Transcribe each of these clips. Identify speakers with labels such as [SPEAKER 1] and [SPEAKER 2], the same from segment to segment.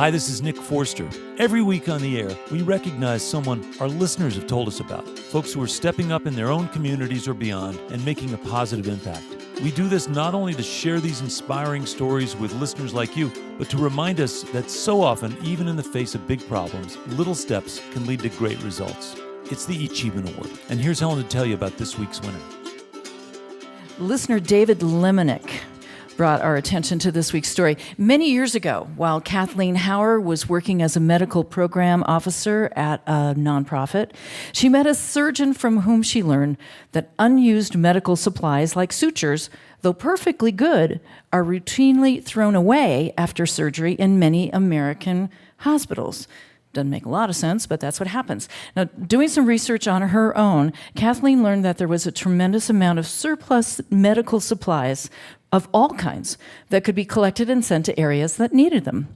[SPEAKER 1] Hi, this is Nick Forster. Every week on the air, we recognize someone our listeners have told us about, folks who are stepping up in their own communities or beyond and making a positive impact. We do this not only to share these inspiring stories with listeners like you, but to remind us that so often, even in the face of big problems, little steps can lead to great results. It's the eChievement Award. And here's Helen to tell you about this week's winner.
[SPEAKER 2] Listener David Lemonick brought our attention to this week's story. Many years ago, while Kathleen Howard was working as a medical program officer at a nonprofit, she met a surgeon from whom she learned that unused medical supplies like sutures, though perfectly good, are routinely thrown away after surgery in many American hospitals. Doesn't make a lot of sense, but that's what happens. Now, doing some research on her own, Kathleen learned that there was a tremendous amount of surplus medical supplies of all kinds that could be collected and sent to areas that needed them.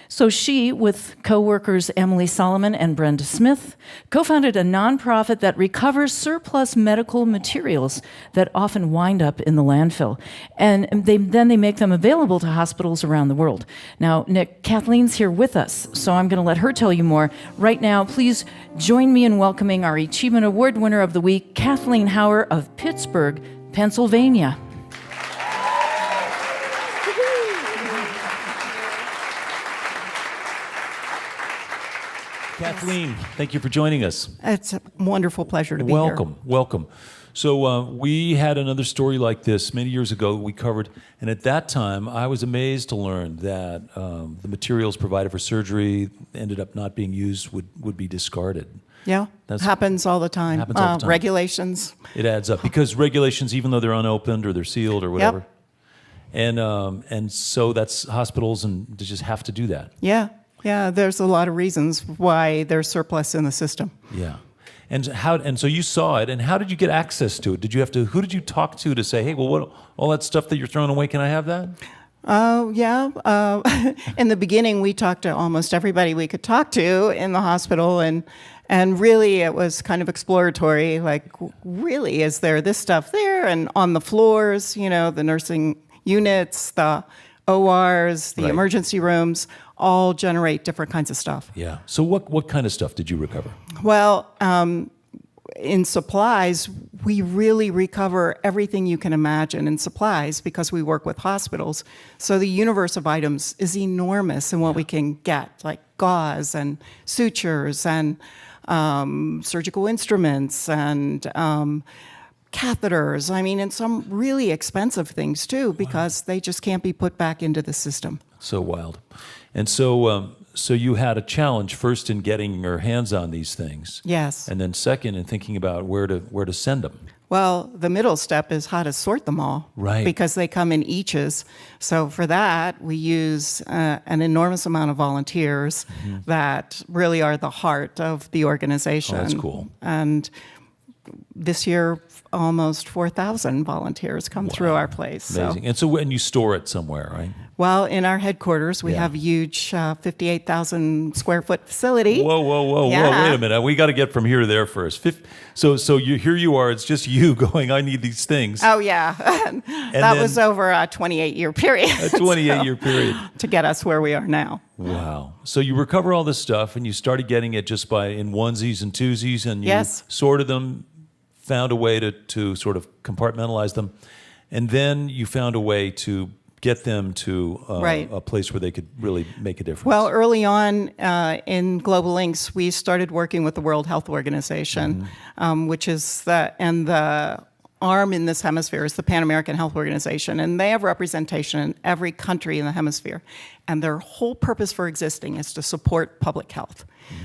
[SPEAKER 2] So she, with co-workers Emily Solomon and Brenda Smith, co-founded a nonprofit that recovers surplus medical materials that often wind up in the landfill. And then they make them available to hospitals around the world. Now, Nick, Kathleen's here with us, so I'm going to let her tell you more. Right now, please join me in welcoming our eChievement Award winner of the week, Kathleen Howard of Pittsburgh, Pennsylvania.
[SPEAKER 1] Kathleen, thank you for joining us.
[SPEAKER 3] It's a wonderful pleasure to be here.
[SPEAKER 1] Welcome. So we had another story like this many years ago we covered, and at that time I was amazed to learn that the materials provided for surgery ended up not being used, would be discarded.
[SPEAKER 3] Yeah, happens all the time. Regulations.
[SPEAKER 1] It adds up because regulations, even though they're unopened or they're sealed or whatever, and so that's hospitals and they just have to do that.
[SPEAKER 3] Yeah, there's a lot of reasons why there's surplus in the system.
[SPEAKER 1] Yeah. And so you saw it, and how did you get access to it? Who did you talk to say, hey, well, what, all that stuff that you're throwing away, can I have that?
[SPEAKER 3] In the beginning, we talked to almost everybody we could talk to in the hospital, and really it was kind of exploratory, like, really, is there this stuff there? And on the floors, the nursing units, the ORs, the emergency rooms, all generate different kinds of stuff.
[SPEAKER 1] Yeah. So what kind of stuff did you recover?
[SPEAKER 3] Well, in supplies, we really recover everything you can imagine in supplies because we work with hospitals. So the universe of items is enormous in what we can get, like gauze and sutures and surgical instruments and catheters. I mean, and some really expensive things too, because they just can't be put back into the system.
[SPEAKER 1] So wild. And so you had a challenge first in getting your hands on these things.
[SPEAKER 3] Yes.
[SPEAKER 1] And then second in thinking about where to send them.
[SPEAKER 3] Well, the middle step is how to sort them all.
[SPEAKER 1] Right.
[SPEAKER 3] Because they come in eaches. So for that, we use an enormous amount of volunteers that really are the heart of the organization.
[SPEAKER 1] Oh, that's cool.
[SPEAKER 3] And this year, almost 4,000 volunteers come through our place.
[SPEAKER 1] Amazing.
[SPEAKER 3] So.
[SPEAKER 1] And you store it somewhere, right?
[SPEAKER 3] Well, in our headquarters, we have a huge 58,000 square foot facility.
[SPEAKER 1] Whoa, wait a minute. We got to get from here to there first. So here you are, it's just you going, I need these things.
[SPEAKER 3] Oh, yeah. That was over a 28-year period.
[SPEAKER 1] A 28-year period.
[SPEAKER 3] To get us where we are now.
[SPEAKER 1] Wow. So you recover all this stuff, and you started getting it just in onesies and twosies, and you sorted them, found a way to sort of compartmentalize them, and then you found a way to get them to a place where they could really make a difference.
[SPEAKER 3] Well, early on in Global Links, we started working with the World Health Organization, which is the arm in this hemisphere is the Pan American Health Organization, and they have representation in every country in the hemisphere. And their whole purpose for existing is to support public health.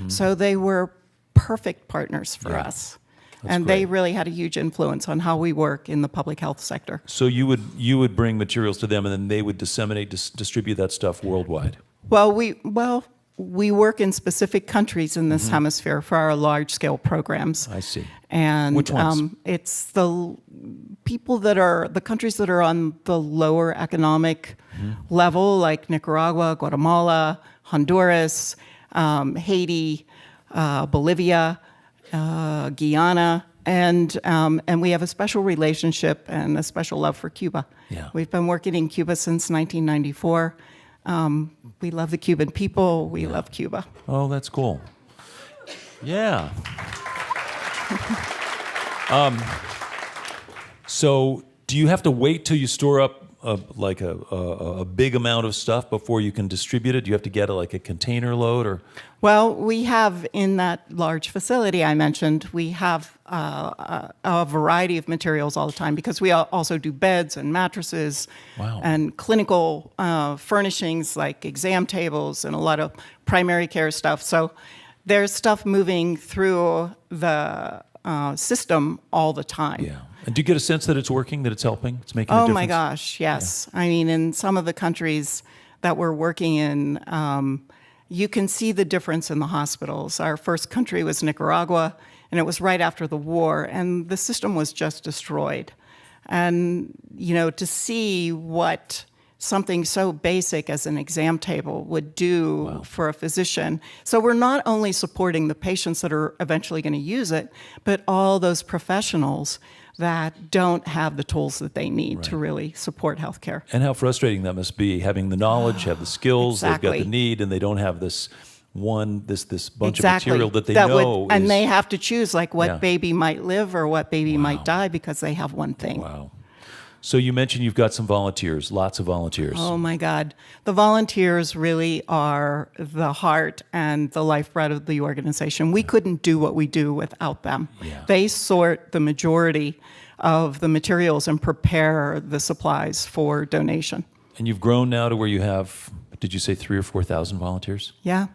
[SPEAKER 3] So they were perfect partners for us. And they really had a huge influence on how we work in the public health sector.
[SPEAKER 1] So you would bring materials to them, and then they would distribute that stuff worldwide.
[SPEAKER 3] Well, we work in specific countries in this hemisphere for our large-scale programs.
[SPEAKER 1] I see.
[SPEAKER 3] And
[SPEAKER 1] which ones?
[SPEAKER 3] It's the countries that are on the lower economic level, like Nicaragua, Guatemala, Honduras, Haiti, Bolivia. Guyana, and we have a special relationship and a special love for Cuba.
[SPEAKER 1] Yeah.
[SPEAKER 3] We've been working in Cuba since 1994. We love the Cuban people. We love Cuba.
[SPEAKER 1] Oh, that's cool. Yeah. So do you have to wait till you store up a big amount of stuff before you can distribute it? Do you have to get a container load or?
[SPEAKER 3] Well, we have in that large facility I mentioned, we have a variety of materials all the time because we also do beds and mattresses and clinical furnishings like exam tables and a lot of primary care stuff. So there's stuff moving through the system all the time.
[SPEAKER 1] Yeah. And do you get a sense that it's working, that it's helping, it's making a difference?
[SPEAKER 3] Oh my gosh, yes. Yeah. I mean, in some of the countries that we're working in, you can see the difference in the hospitals. Our first country was Nicaragua, and it was right after the war, and the system was just destroyed. And, to see what something so basic as an exam table would do for a physician. So we're not only supporting the patients that are eventually going to use it, but all those professionals that don't have the tools that they need to really support healthcare.
[SPEAKER 1] And how frustrating that must be, having the knowledge, have the skills, they've got the need, and they don't have this bunch of material that they know.
[SPEAKER 3] And they have to choose what baby might live or what baby might die because they have one thing.
[SPEAKER 1] Wow. So you mentioned you've got some volunteers, lots of volunteers.
[SPEAKER 3] Oh my God. The volunteers really are the heart and the lifeblood of the organization. We couldn't do what we do without them.
[SPEAKER 1] Yeah.
[SPEAKER 3] They sort the majority of the materials and prepare the supplies for donation.
[SPEAKER 1] And you've grown now to where you have, did you say 3,000 or 4,000 volunteers?
[SPEAKER 3] Yeah.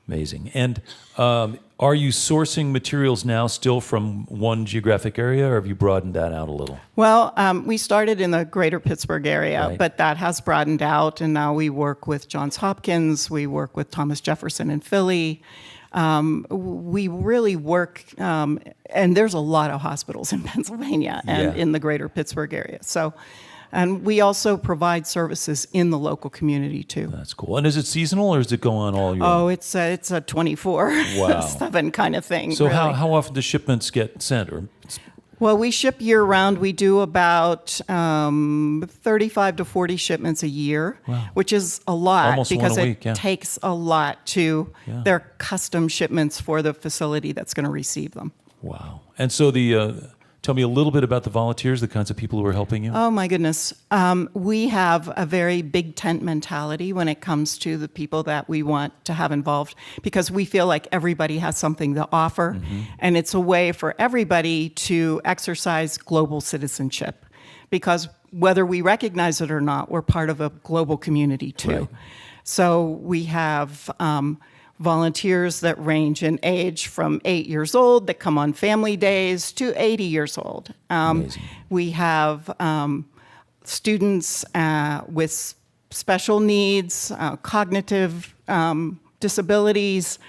[SPEAKER 1] Amazing. And are you sourcing materials now still from one geographic area, or have you broadened that out a little?
[SPEAKER 3] Well, we started in the greater Pittsburgh area, but that has broadened out, and now we work with Johns Hopkins, we work with Thomas Jefferson in Philly. We really work, and there's a lot of hospitals in Pennsylvania and in the greater Pittsburgh area. And we also provide services in the local community too.
[SPEAKER 1] That's cool. And is it seasonal, or does it go on all year?
[SPEAKER 3] Oh, it's a 24/7 kind of thing.
[SPEAKER 1] So
[SPEAKER 3] really.
[SPEAKER 1] how often do shipments get sent?
[SPEAKER 3] Well, we ship year-round. We do about 35 to 40 shipments a year, which is a lot.
[SPEAKER 1] Almost
[SPEAKER 3] because
[SPEAKER 1] one a week,
[SPEAKER 3] it takes a lot to their custom shipments for the facility that's going to receive them.
[SPEAKER 1] Wow. And so tell me a little bit about the volunteers, the kinds of people who are helping you.
[SPEAKER 3] Oh, my goodness. We have a very big tent mentality when it comes to the people that we want to have involved because we feel like everybody has something to offer. And it's a way for everybody to exercise global citizenship because whether we recognize it or not, we're part of a global community too.
[SPEAKER 1] Right.
[SPEAKER 3] So we have volunteers that range in age from 8 years old that come on family days to 80 years old. We have students with special needs, cognitive disabilities,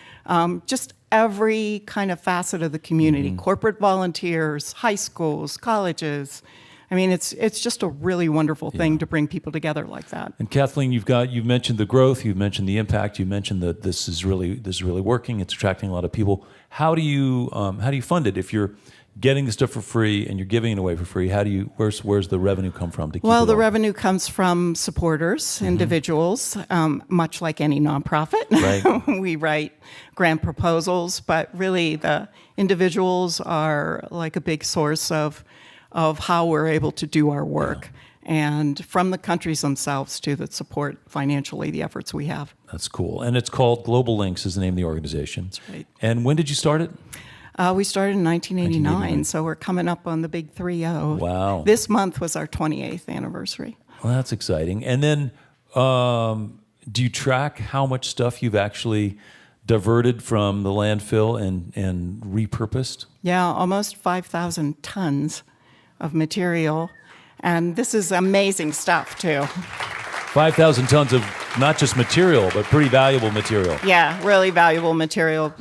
[SPEAKER 3] just every kind of facet of the community, corporate volunteers, high schools, colleges. I mean, it's just a really wonderful thing to bring people together like that.
[SPEAKER 1] And Kathleen, you've mentioned the growth, you've mentioned the impact, you mentioned that this is really working. It's attracting a lot of people. How do you fund it? If you're getting the stuff for free and you're giving it away for free, where's the revenue come from to keep
[SPEAKER 3] Well,
[SPEAKER 1] it
[SPEAKER 3] the
[SPEAKER 1] all?
[SPEAKER 3] revenue comes from supporters, individuals, much like any nonprofit.
[SPEAKER 1] Right.
[SPEAKER 3] We write grant proposals, but really the individuals are like a big source of how we're able to do our work. And from the countries themselves, too, that support financially the efforts we have.
[SPEAKER 1] That's cool. And it's called Global Links is the name of the organization.
[SPEAKER 3] That's right.
[SPEAKER 1] And when did you start it?
[SPEAKER 3] We started in 1989, so we're coming up on the big 3-0.
[SPEAKER 1] Wow.
[SPEAKER 3] This month was our 28th anniversary.
[SPEAKER 1] Well, that's exciting. And then do you track how much stuff you've actually diverted from the landfill and repurposed?
[SPEAKER 3] Yeah, almost 5,000 tons of material. And this is amazing stuff, too.
[SPEAKER 1] 5,000 tons of not just material, but pretty valuable material.
[SPEAKER 3] Yeah, really valuable material.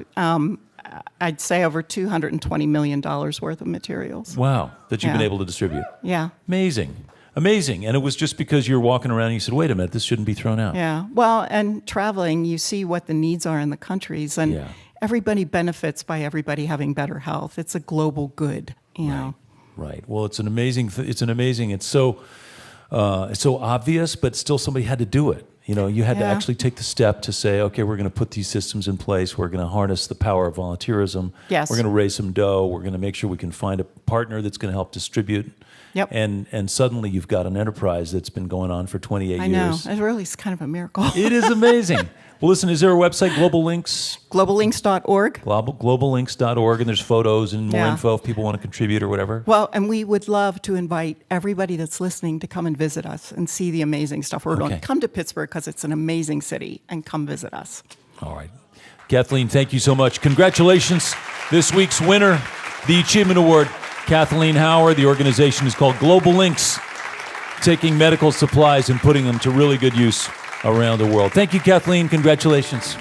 [SPEAKER 3] I'd say over $220 million worth of materials.
[SPEAKER 1] Wow, that you've been able to distribute.
[SPEAKER 3] Yeah.
[SPEAKER 1] Amazing. Amazing. And it was just because you're walking around and you said, wait a minute, this shouldn't be thrown out.
[SPEAKER 3] Yeah. Well, and traveling, you see what the needs are in the countries. And everybody benefits by everybody having better health. It's a global good, you know.
[SPEAKER 1] Right. Well, it's so obvious, but still somebody had to do it. You had to
[SPEAKER 3] Yeah.
[SPEAKER 1] actually take the step to say, okay, we're going to put these systems in place. We're going to harness the power of volunteerism.
[SPEAKER 3] Yes.
[SPEAKER 1] We're going to raise some dough. We're going to make sure we can find a partner that's going to help distribute.
[SPEAKER 3] Yep.
[SPEAKER 1] And suddenly you've got an enterprise that's been going on for 28
[SPEAKER 3] I know.
[SPEAKER 1] years.
[SPEAKER 3] It really is kind of a miracle.
[SPEAKER 1] It is amazing. Well, listen, is there a website, Global Links?
[SPEAKER 3] Globallinks.org.
[SPEAKER 1] Globallinks.org, and there's photos and more
[SPEAKER 3] Yeah.
[SPEAKER 1] info if people want to contribute or whatever.
[SPEAKER 3] Well, and we would love to invite everybody that's listening to come and visit us and see the amazing stuff we're doing.
[SPEAKER 1] Okay.
[SPEAKER 3] Come to Pittsburgh because it's an amazing city, and come visit us.
[SPEAKER 1] All right. Kathleen, thank you so much. Congratulations. This week's winner, the eChievement Award, Kathleen Howard. The organization is called Global Links, taking medical supplies and putting them to really good use around the world. Thank you, Kathleen. Congratulations.